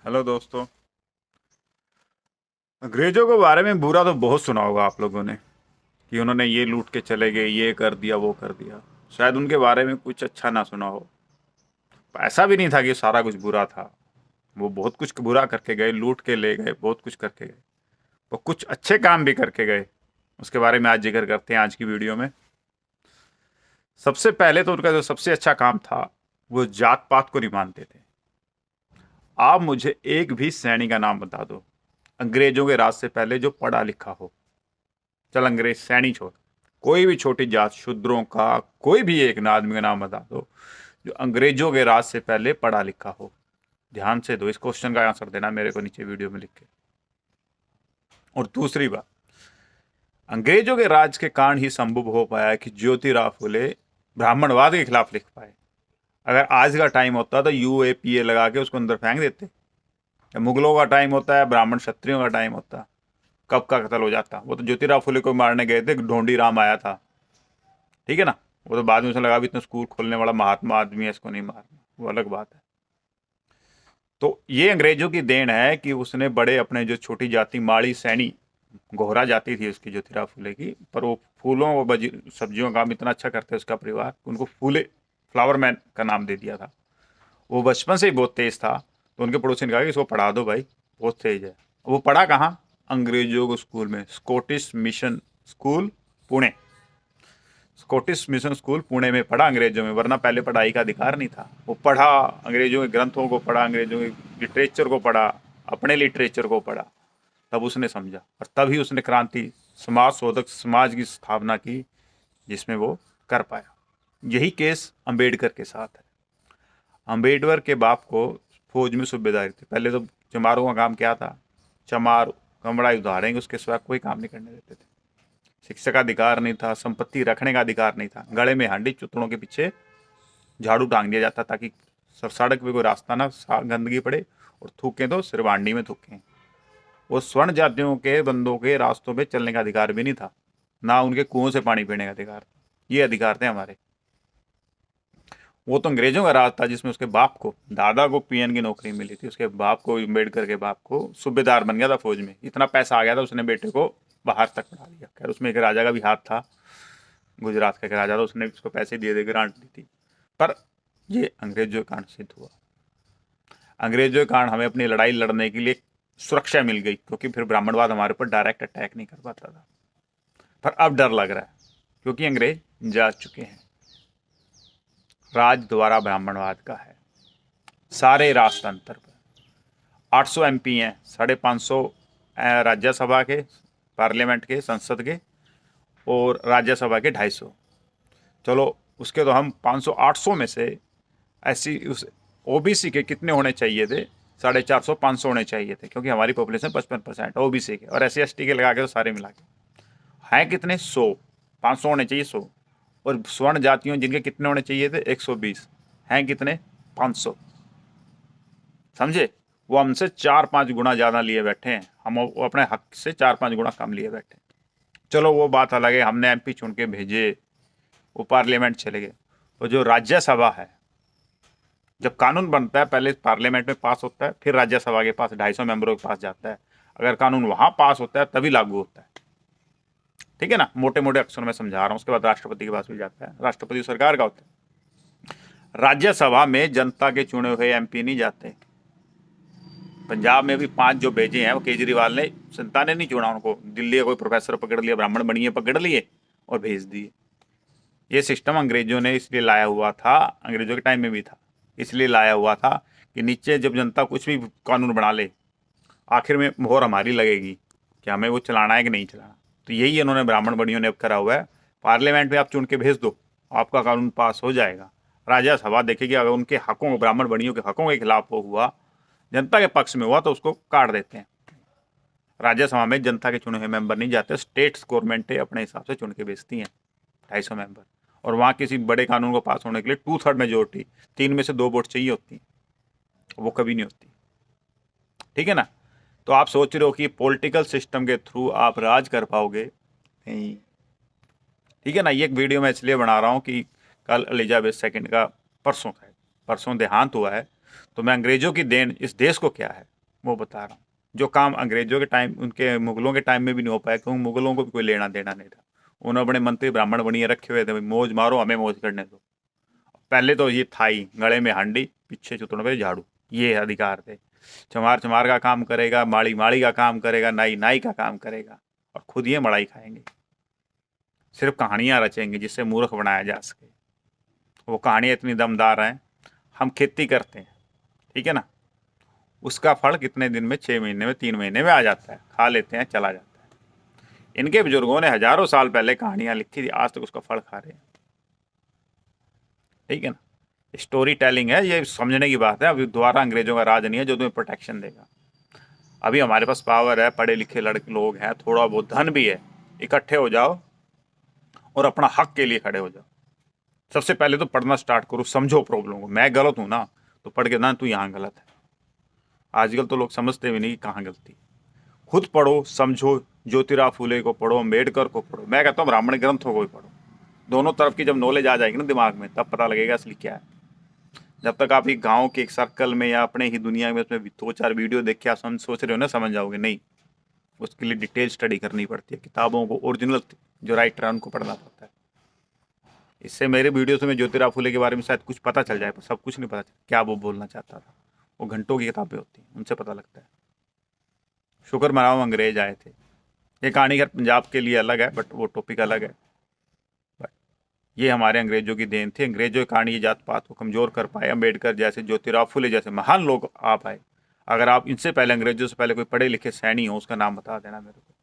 Hello दोस्तों। अंग्रेजों के बारे में बुरा तो बहुत सुना होगा आप लोगों ने कि उन्होंने ये लूट के चले गए, ये कर दिया, वो कर दिया। शायद उनके बारे में कुछ अच्छा ना सुना हो। ऐसा भी नहीं था कि सारा कुछ बुरा था। वो बहुत कुछ बुरा करके गए, लूट के ले गए, बहुत कुछ करके गए। वो कुछ अच्छे काम भी करके गए। उसके बारे में आज जिक्र करते हैं आज की वीडियो में। सबसे पहले तो उनका जो सबसे अच्छा काम था, वो जात पात को नहीं मानते थे। आप मुझे एक भी सैनिक का नाम बता दो अंग्रेजों के राज से पहले जो पढ़ा लिखा हो। चल अंग्रेज सैनी छोड़, कोई भी छोटी जात शूद्रों का कोई भी एक ना आदमी का नाम बता दो जो अंग्रेजों के राज से पहले पढ़ा लिखा हो। ध्यान से दो, इस क्वेश्चन का आंसर देना मेरे को नीचे वीडियो में लिख के। और दूसरी बात, अंग्रेजों के राज के कारण ही संभव हो पाया कि ज्योतिराव फुले ब्राह्मणवाद के खिलाफ लिख पाए। अगर आज का टाइम होता तो यूएपीए लगा के उसको अंदर फेंक देते। या मुगलों का टाइम होता है, ब्राह्मण क्षत्रियों का टाइम होता, कब का कत्ल हो जाता। वो तो ज्योतिराव फुले को मारने गए थे, ढोंडी राम आया था, ठीक है ना। वो तो बाद में उसे लगा भी इतना स्कूल खोलने वाला महात्मा आदमी है, इसको नहीं मारना, वो अलग बात है। तो ये अंग्रेजों की देन है कि उसने बड़े अपने जो छोटी जाति माड़ी सैनी गोहरा जाति थी उसकी, ज्योतिराव फुले की, पर वो फूलों व सब्जियों का काम इतना अच्छा करते उसका परिवार, उनको फूले फ्लावर मैन का नाम दे दिया था। वो बचपन से ही बहुत तेज था, तो उनके पड़ोसी ने कहा कि इसको पढ़ा दो भाई, बहुत तेज है। वो पढ़ा कहाँ? अंग्रेजों के स्कूल में, Scottish mission school Pune. Scottish mission school Pune में पढ़ा अंग्रेजों में, वरना पहले पढ़ाई का अधिकार नहीं था। वो पढ़ा, अंग्रेजों के ग्रंथों को पढ़ा, अंग्रेजों के लिटरेचर को पढ़ा, अपने लिटरेचर को पढ़ा। तब उसने समझा और तभी उसने क्रांति, समाज शोधक समाज की स्थापना की, जिसमें वो कर पाया। यही केस अंबेडकर के साथ है। अंबेडकर के बाप को फौज में सूबेदारी थी। पहले तो चमारों का काम क्या था? चमार कमड़ाई उधारेंगे, उसके सिवा कोई काम नहीं करने देते थे। शिक्षा का अधिकार नहीं था, संपत्ति रखने का अधिकार नहीं था। गले में हांडी, चुतड़ों के पीछे झाड़ू टांग दिया जाता ताकि सड़क पे कोई रास्ता ना गंदगी पड़े, और थूकें तो सिर्फ हांडी में थूकें। वो स्वर्ण जातियों के बंदों के रास्तों पे चलने का अधिकार भी नहीं था, ना उनके कुओं से पानी पीने का अधिकार। ये अधिकार थे हमारे। वो तो अंग्रेजों का राज था, जिसमें उसके बाप को, दादा को पीएन की नौकरी मिली थी, उसके बाप को, अम्बेडकर के बाप को सूबेदार बन गया था फौज में। इतना पैसा आ गया था, उसने बेटे को बाहर तक पढ़ा दिया। खैर उसमें एक राजा का भी हाथ था, गुजरात का एक राजा था, उसने उसको पैसे दिए थे, ग्रांट दी थी। पर ये अंग्रेजों के कारण सिद्ध हुआ। अंग्रेजों के कारण हमें अपनी लड़ाई लड़ने के लिए सुरक्षा मिल गई, क्योंकि फिर ब्राह्मणवाद हमारे ऊपर डायरेक्ट अटैक नहीं कर पाता था। पर अब डर लग रहा है, क्योंकि अंग्रेज जा चुके हैं। राज द्वारा ब्राह्मणवाद का है सारे राजतंत्र पर। 800 एमपी हैं, 550 राज्यसभा के, पार्लियामेंट के, संसद के, और राज्यसभा के 250। चलो उसके तो हम 500 800 में से ऐसी उस ओबीसी के कितने होने चाहिए थे? 450 500 होने चाहिए थे, क्योंकि हमारी पॉपुलेशन 55% ओबीसी के, और SC ST के लगा के तो सारे मिला के हैं कितने? 100। 500 होने चाहिए, 100। और स्वर्ण जातियों जिनके कितने होने चाहिए थे? 120। हैं कितने? 500। समझे? वो हमसे 4-5 गुना ज़्यादा लिए बैठे हैं, हम वो अपने हक से 4-5 गुना कम लिए बैठे हैं। चलो वो बात अलग है, हमने MP चुन के भेजे, वो पार्लियामेंट चले गए। और जो राज्यसभा है, जब कानून बनता है पहले पार्लियामेंट में पास होता है, फिर राज्यसभा के पास 250 मेंबरों के पास जाता है। अगर कानून वहां पास होता है तभी लागू होता है, ठीक है ना। मोटे मोटे अक्षरों में समझा रहा हूं। उसके बाद राष्ट्रपति के पास भी जाता है, राष्ट्रपति सरकार का होता है। राज्यसभा में जनता के चुने हुए MP नहीं जाते। पंजाब में भी 5 जो भेजे हैं, वो केजरीवाल ने, जनता ने नहीं चुना उनको। दिल्ली का कोई प्रोफेसर पकड़ लिया, ब्राह्मण बनिए पकड़ लिए और भेज दिए। ये सिस्टम अंग्रेजों ने इसलिए लाया हुआ था, अंग्रेजों के टाइम में भी था, इसलिए लाया हुआ था कि नीचे जब जनता कुछ भी कानून बना ले, आखिर में मोहर हमारी लगेगी कि हमें वो चलाना है कि नहीं चलाना। तो यही इन्होंने ब्राह्मण बनियों ने अब करा हुआ है। पार्लियामेंट में आप चुन के भेज दो, आपका कानून पास हो जाएगा। राज्यसभा देखेगी, अगर उनके हकों, ब्राह्मण बनियों के हकों के खिलाफ वो हुआ, जनता के पक्ष में हुआ, तो उसको काट देते हैं। राज्यसभा में जनता के चुने हुए मेंबर नहीं जाते, स्टेट्स गवर्नमेंटें अपने हिसाब से चुन के भेजती हैं 250 मेंबर। और वहाँ किसी बड़े कानून को पास होने के लिए 2/3 मेजोरिटी, 3 में से 2 वोट चाहिए होती है, वो कभी नहीं होती, ठीक है ना। तो आप सोच रहे हो कि पॉलिटिकल सिस्टम के थ्रू आप राज कर पाओगे? नहीं, ठीक है ना। ये एक वीडियो मैं इसलिए बना रहा हूँ कि कल एलिजाबेथ सेकंड का, परसों देहांत हुआ है। तो मैं अंग्रेजों की देन इस देश को क्या है, वो बता रहा हूँ। जो काम अंग्रेजों के टाइम, उनके मुगलों के टाइम में भी नहीं हो पाया, क्योंकि मुगलों को भी कोई लेना देना नहीं था। उन्होंने अपने मंत्री ब्राह्मण बनिए रखे हुए थे, भाई मौज मारो, हमें मौज करने दो। पहले तो ये था ही, गले में हांडी, पीछे चुतड़ पे झाड़ू, ये अधिकार थे। चमार चमार का काम करेगा, माड़ी माड़ी का काम करेगा, नाई नाई का काम करेगा, और खुद ये मड़ाई खाएंगे। सिर्फ कहानियां रचेंगे जिससे मूर्ख बनाया जा सके। वो कहानियां इतनी दमदार हैं। हम खेती करते हैं, ठीक है ना, उसका फल कितने दिन में, 6 महीने में, 3 महीने में आ जाता है, खा लेते हैं, चला जाता है। इनके बुजुर्गों ने हजारों साल पहले कहानियां लिखी थी, आज तक उसका फल खा रहे हैं, ठीक है ना। स्टोरी टेलिंग है, ये समझने की बात है। अभी दोबारा अंग्रेजों का राज नहीं है जो तुम्हें प्रोटेक्शन देगा। अभी हमारे पास पावर है, पढ़े लिखे लड़के लोग हैं, थोड़ा बहुत धन भी है, इकट्ठे हो जाओ और अपना हक के लिए खड़े हो जाओ। सबसे पहले तो पढ़ना स्टार्ट करो, समझो प्रॉब्लम को। मैं गलत हूं ना, तो पढ़ के ना तू यहाँ गलत है। आजकल तो लोग समझते भी नहीं कि कहाँ गलती। खुद पढ़ो, समझो, ज्योतिराव फूले को पढ़ो, अम्बेडकर को पढ़ो, मैं कहता हूँ ब्राह्मण ग्रंथों को भी पढ़ो। दोनों तरफ की जब नॉलेज आ जाएगी ना दिमाग में, तब पता लगेगा असली क्या है। जब तक आप एक गांव के एक सर्कल में या अपने ही दुनिया में उसमें 2-4 वीडियो देख के आप सोच रहे हो ना समझ जाओगे, नहीं। उसके लिए डिटेल स्टडी करनी पड़ती है, किताबों को ओरिजिनल जो राइटर है उनको पढ़ना पड़ता है। इससे मेरे वीडियो से मैं ज्योतिराव फूले के बारे में शायद कुछ पता चल जाए, पर सब कुछ नहीं पता चल क्या वो बोलना चाहता था। वो घंटों की किताबें होती हैं, उनसे पता लगता है। शुक्र मनाओ अंग्रेज आए थे। ये कहानी खैर पंजाब के लिए अलग है, बट वो टॉपिक अलग है। बट ये हमारे अंग्रेजों की देन थी। अंग्रेजों की कहानी ये जात पात को कमजोर कर पाए। अम्बेडकर जैसे, ज्योतिराव फूले जैसे महान लोग आ पाए। अगर आप इनसे पहले, अंग्रेजों से पहले कोई पढ़े लिखे सैनी हो, उसका नाम बता देना मेरे को।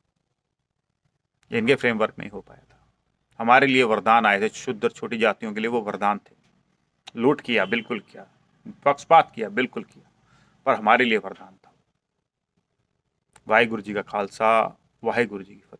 ये इनके फ्रेमवर्क में ही हो पाया था। हमारे लिए वरदान आए थे, शुद्ध और छोटी जातियों के लिए वो वरदान थे। लूट किया, बिल्कुल किया, पक्षपात किया, बिल्कुल किया, पर हमारे लिए वरदान था। वाहिगुरु जी का खालसा, वाहिगुरु जी की फतेह।